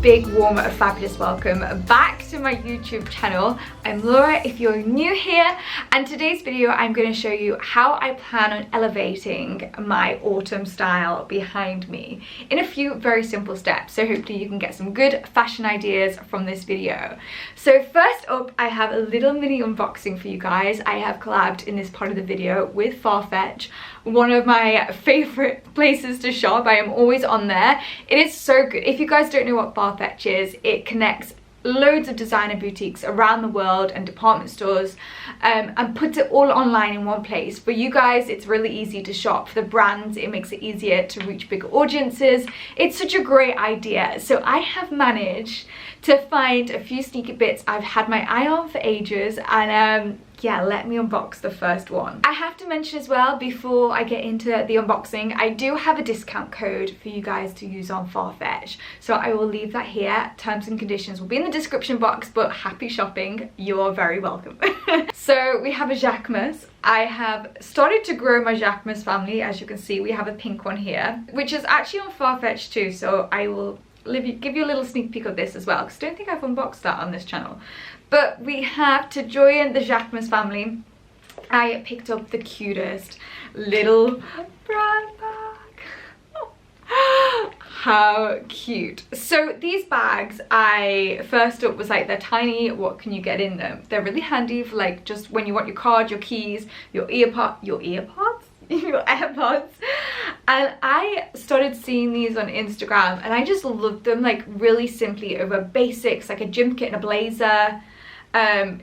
big warm fabulous welcome back to my YouTube channel. I'm Laura if you're new here, and today's video I'm going to show you how I plan on elevating my autumn style behind me in a few very simple steps. So hopefully you can get some good fashion ideas from this video. So first up, I have a little mini unboxing for you guys. I have collabed in this part of the video with FARFETCH, one of my favorite places to shop. I am always on there. It is so good. If you guys don't know what FARFETCH is, it connects loads of designer boutiques around the world and department stores and puts it all online in one place. For you guys, it's really easy to shop. For the brands, it makes it easier to reach bigger audiences. It's such a great idea. So I have managed to find a few sneaker bits I've had my eye on for ages, and yeah, let me unbox the first one. I have to mention as well, before I get into the unboxing, I do have a discount code for you guys to use on FARFETCH, so I will leave that here. Terms and conditions will be in the description box, but happy shopping, you're very welcome. So we have a Jacquemus. I have started to grow my Jacquemus family. As you can see, we have a pink one here, which is actually on FARFETCH too, so I will give you a little sneak peek of this as well, because I don't think I've unboxed that on this channel. But we have, to join the Jacquemus family, I picked up the cutest little brand bag. How cute. So these bags, first up was like, they're tiny, what can you get in them? They're really handy for like just when you want your card, your keys, your AirPods, and I started seeing these on Instagram and I just loved them, like really simply over basics like a gym kit and a blazer.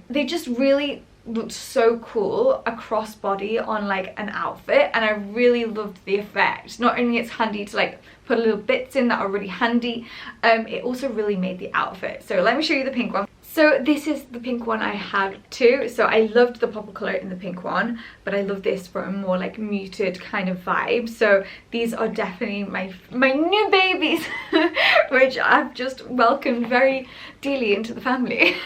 They just really looked so cool across body on like an outfit, and I really loved the effect. Not only it's handy to like put little bits in that are really handy, it also really made the outfit. So let me show you the pink one. So this is the pink one I have too. So I loved the purple colour in the pink one, but I love this for a more like muted kind of vibe. So these are definitely my new babies, which I've just welcomed very dearly into the family.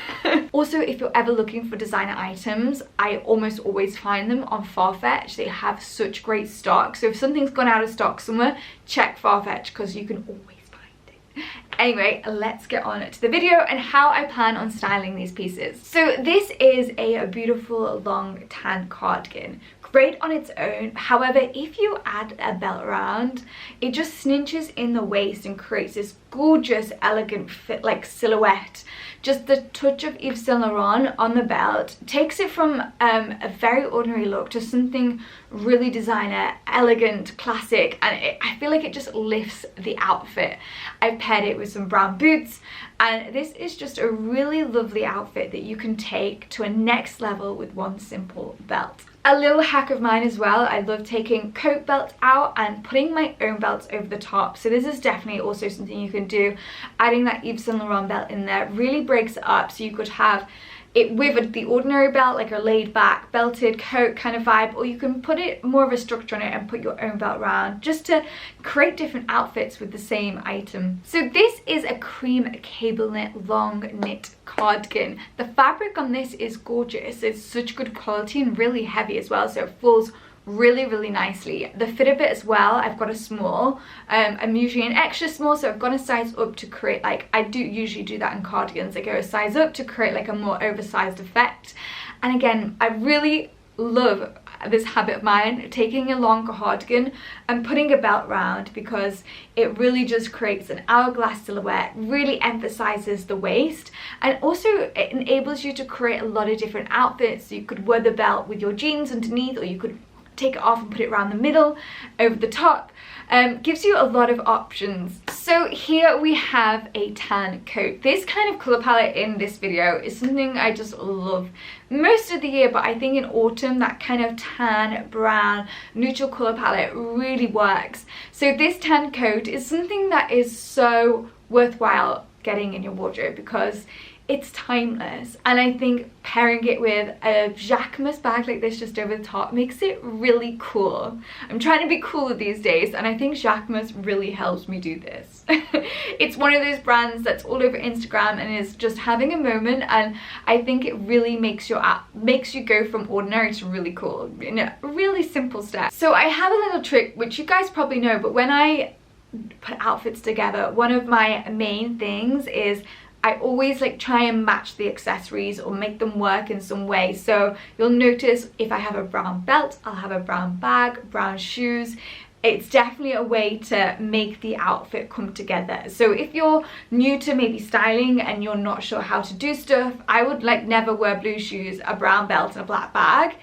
Also, if you're ever looking for designer items, I almost always find them on FARFETCH. They have such great stock. So if something's gone out of stock somewhere, check FARFETCH, because you can always find it. Anyway, let's get on to the video and how I plan on styling these pieces. So this is a beautiful long tan cardigan. Great on its own. However, if you add a belt around, it just cinches in the waist and creates this gorgeous, elegant fit, like silhouette. Just the touch of Yves Saint Laurent on the belt takes it from a very ordinary look to something really designer, elegant, classic, and I feel like it just lifts the outfit. I've paired it with some brown boots, and this is just a really lovely outfit that you can take to a next level with one simple belt. A little hack of mine as well, I love taking coat belts out and putting my own belts over the top. So this is definitely also something you can do. Adding that Yves Saint Laurent belt in there really breaks it up, so you could have it with the ordinary belt, like a laid back belted coat kind of vibe, or you can put it more of a structure on it and put your own belt around, just to create different outfits with the same item. So this is a cream cable knit long knit cardigan. The fabric on this is gorgeous. It's such good quality and really heavy as well, so it falls really nicely. The fit of it as well, I've got a small. I'm usually an extra small, so I've gone a size up to create, like I do usually do that in cardigans, I go a size up to create like a more oversized effect. And again, I really love this habit of mine, taking a long cardigan and putting a belt round, because it really just creates an hourglass silhouette, really emphasizes the waist, and also it enables you to create a lot of different outfits. You could wear the belt with your jeans underneath, or you could take it off and put it around the middle, over the top. Gives you a lot of options. So here we have a tan coat. This kind of color palette in this video is something I just love most of the year, but I think in autumn that kind of tan, brown, neutral color palette really works. So this tan coat is something that is so worthwhile getting in your wardrobe, because it's timeless, and I think pairing it with a Jacquemus bag like this just over the top makes it really cool. I'm trying to be cooler these days, and I think Jacquemus really helps me do this. It's one of those brands that's all over Instagram and is just having a moment, and I think it really makes you go from ordinary to really cool in a really simple step. So I have a little trick which you guys probably know, but when I put outfits together, one of my main things is I always like try and match the accessories or make them work in some way. So you'll notice if I have a brown belt, I'll have a brown bag, brown shoes. It's definitely a way to make the outfit come together. So if you're new to maybe styling and you're not sure how to do stuff, I would like never wear blue shoes, a brown belt and a black bag.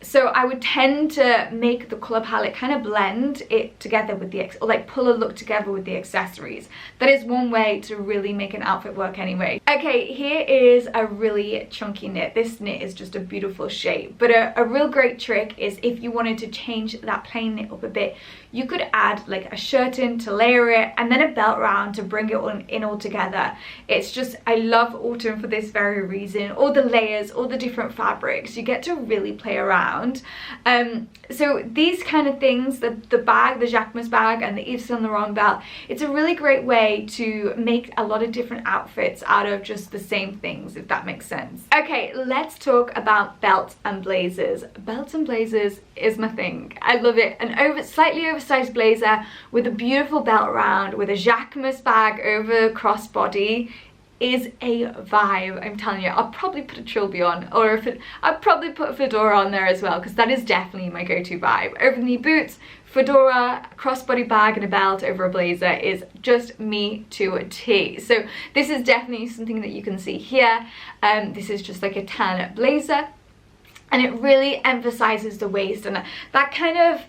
So I would tend to make the colour palette kind of blend it together with the, or like pull a look together with the accessories. That is one way to really make an outfit work anyway. Okay, here is a really chunky knit. This knit is just a beautiful shape. But a real great trick is if you wanted to change that plain knit up a bit, you could add like a shirt in to layer it and then a belt round to bring it in all together. It's just, I love autumn for this very reason. All the layers, all the different fabrics, you get to really play around. So these kind of things, the bag, the Jacquemus bag and the Yves Saint Laurent belt, it's a really great way to make a lot of different outfits out of just the same things, if that makes sense. Okay, let's talk about belts and blazers. Belts and blazers is my thing. I love it. An slightly oversized blazer with a beautiful belt round with a Jacquemus bag over crossbody is a vibe, I'm telling you. I'll probably put a trilby on, or I'll probably put a fedora on there as well, because that is definitely my go-to vibe. Over-knee boots, fedora, crossbody bag and a belt over a blazer is just me to a T. So this is definitely something that you can see here. This is just like a tan blazer, and it really emphasizes the waist, and that kind of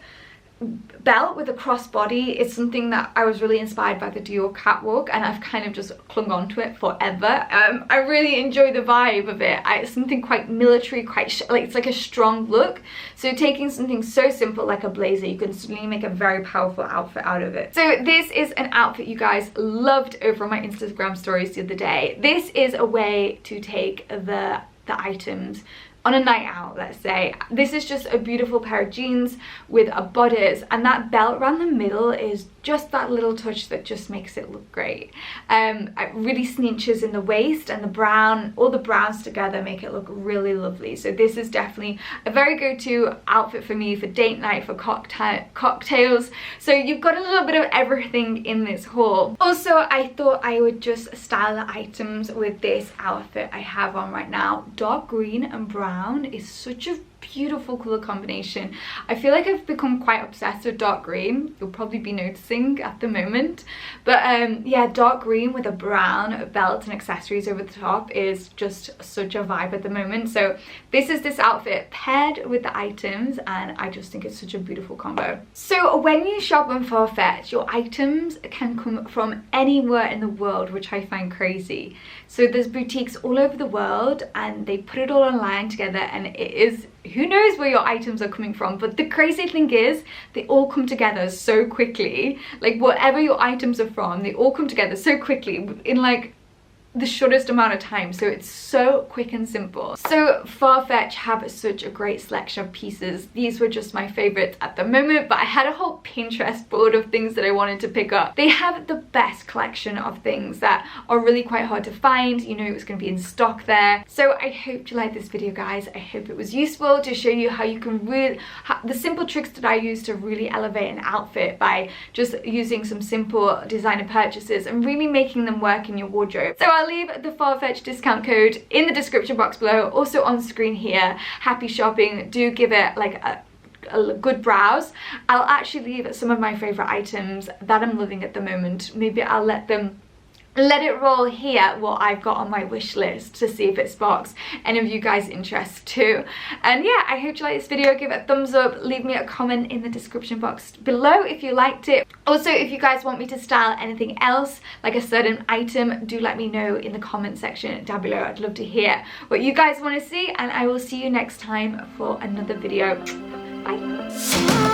belt with a crossbody is something that I was really inspired by the Dior catwalk, and I've kind of just clung on to it forever. I really enjoy the vibe of it. It's something quite military, quite like it's like a strong look. So taking something so simple like a blazer, you can suddenly make a very powerful outfit out of it. So this is an outfit you guys loved over on my Instagram stories the other day. This is a way to take the items on a night out, let's say. This is just a beautiful pair of jeans with a bodice, and that belt around the middle is just that little touch that just makes it look great. It really cinches in the waist, and the brown, all the browns together make it look really lovely. So this is definitely a very go-to outfit for me for date night, for cocktails. So you've got a little bit of everything in this haul. Also, I thought I would just style the items with this outfit I have on right now. Dark green and brown is such a beautiful color combination. I feel like I've become quite obsessed with dark green. You'll probably be noticing at the moment, but yeah, dark green with a brown belt and accessories over the top is just such a vibe at the moment. So this is this outfit paired with the items, and I just think it's such a beautiful combo. So when you shop on FARFETCH, your items can come from anywhere in the world, which I find crazy. So there's boutiques all over the world, and they put it all online together, and it is, who knows where your items are coming from, but the crazy thing is they all come together so quickly. Like whatever your items are from, they all come together so quickly in like the shortest amount of time. So it's so quick and simple. So FARFETCH have such a great selection of pieces. These were just my favorites at the moment, but I had a whole Pinterest board of things that I wanted to pick up. They have the best collection of things that are really quite hard to find. You know, it was going to be in stock there. So I hope you liked this video, guys. I hope it was useful to show you how you can really, the simple tricks that I use to really elevate an outfit by just using some simple designer purchases and really making them work in your wardrobe. So I'll leave the FARFETCH discount code in the description box below, also on screen here. Happy shopping. Do give it like a good browse. I'll actually leave some of my favorite items that I'm loving at the moment. Maybe I'll let it roll here what I've got on my wish list to see if it sparks any of you guys' interest too. And yeah, I hope you like this video. Give it a thumbs up, leave me a comment in the description box below if you liked it. Also, if you guys want me to style anything else, like a certain item, do let me know in the comment section down below. I'd love to hear what you guys want to see, and I will see you next time for another video. Bye.